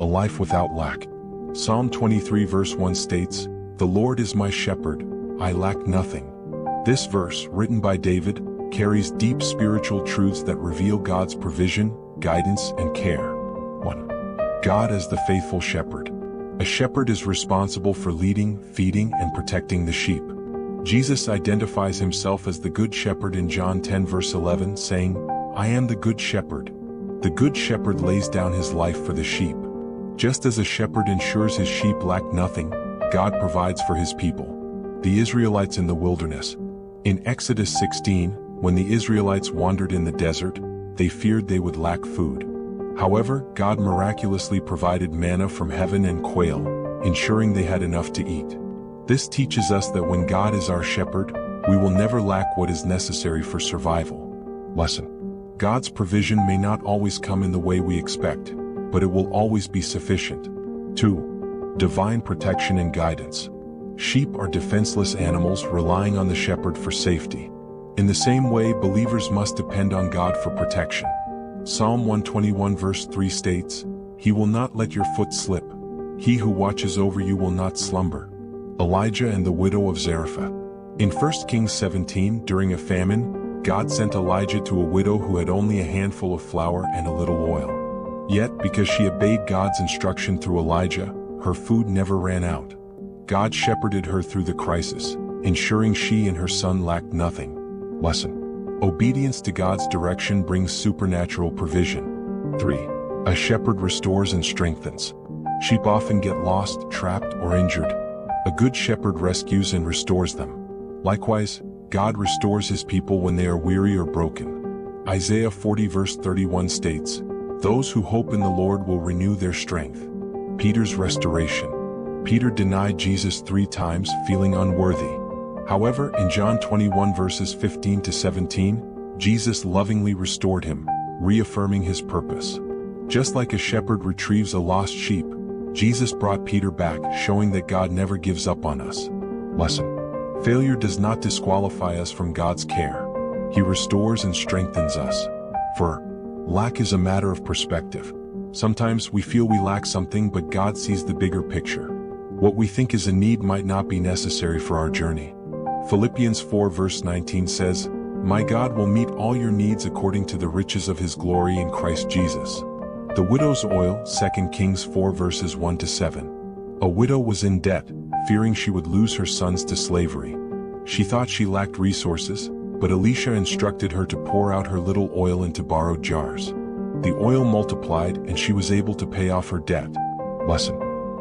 a life without lack. Psalm 23 verse 1 states, "The Lord is my shepherd, I lack nothing." This verse, written by David, carries deep spiritual truths that reveal God's provision, guidance, and care. 1. God as the faithful shepherd. A shepherd is responsible for leading, feeding, and protecting the sheep. Jesus identifies himself as the good shepherd in John 10 verse 11, saying, "I am the good shepherd." The good shepherd lays down his life for the sheep. Just as a shepherd ensures his sheep lack nothing, God provides for his people. The Israelites in the wilderness. In Exodus 16, when the Israelites wandered in the desert, they feared they would lack food. However, God miraculously provided manna from heaven and quail, ensuring they had enough to eat. This teaches us that when God is our shepherd, we will never lack what is necessary for survival. Lesson. God's provision may not always come in the way we expect, but it will always be sufficient. 2. Divine protection and guidance. Sheep are defenseless animals relying on the shepherd for safety. In the same way, believers must depend on God for protection. Psalm 121 verse 3 states, "He will not let your foot slip. He who watches over you will not slumber." Elijah and the widow of Zarephath. In 1 Kings 17, during a famine, God sent Elijah to a widow who had only a handful of flour and a little oil. Yet, because she obeyed God's instruction through Elijah, her food never ran out. God shepherded her through the crisis, ensuring she and her son lacked nothing. Lesson. Obedience to God's direction brings supernatural provision. 3. A shepherd restores and strengthens. Sheep often get lost, trapped, or injured. A good shepherd rescues and restores them. Likewise, God restores his people when they are weary or broken. Isaiah 40 verse 31 states, "Those who hope in the Lord will renew their strength." Peter's restoration. Peter denied Jesus 3 times, feeling unworthy. However, in John 21 verses 15 to 17, Jesus lovingly restored him, reaffirming his purpose. Just like a shepherd retrieves a lost sheep, Jesus brought Peter back, showing that God never gives up on us. Lesson. Failure does not disqualify us from God's care. He restores and strengthens us. For lack is a matter of perspective. Sometimes we feel we lack something, but God sees the bigger picture. What we think is a need might not be necessary for our journey. Philippians 4 verse 19 says, "My God will meet all your needs according to the riches of his glory in Christ Jesus." The widow's oil, 2 Kings 4 verses 1 to 7. A widow was in debt, fearing she would lose her sons to slavery. She thought she lacked resources, but Elisha instructed her to pour out her little oil into borrowed jars. The oil multiplied and she was able to pay off her debt. Lesson.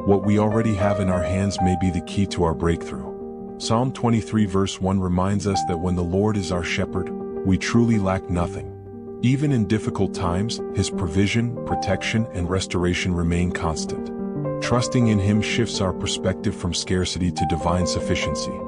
What we already have in our hands may be the key to our breakthrough. Psalm 23 verse 1 reminds us that when the Lord is our shepherd, we truly lack nothing. Even in difficult times, his provision, protection, and restoration remain constant. Trusting in him shifts our perspective from scarcity to divine sufficiency.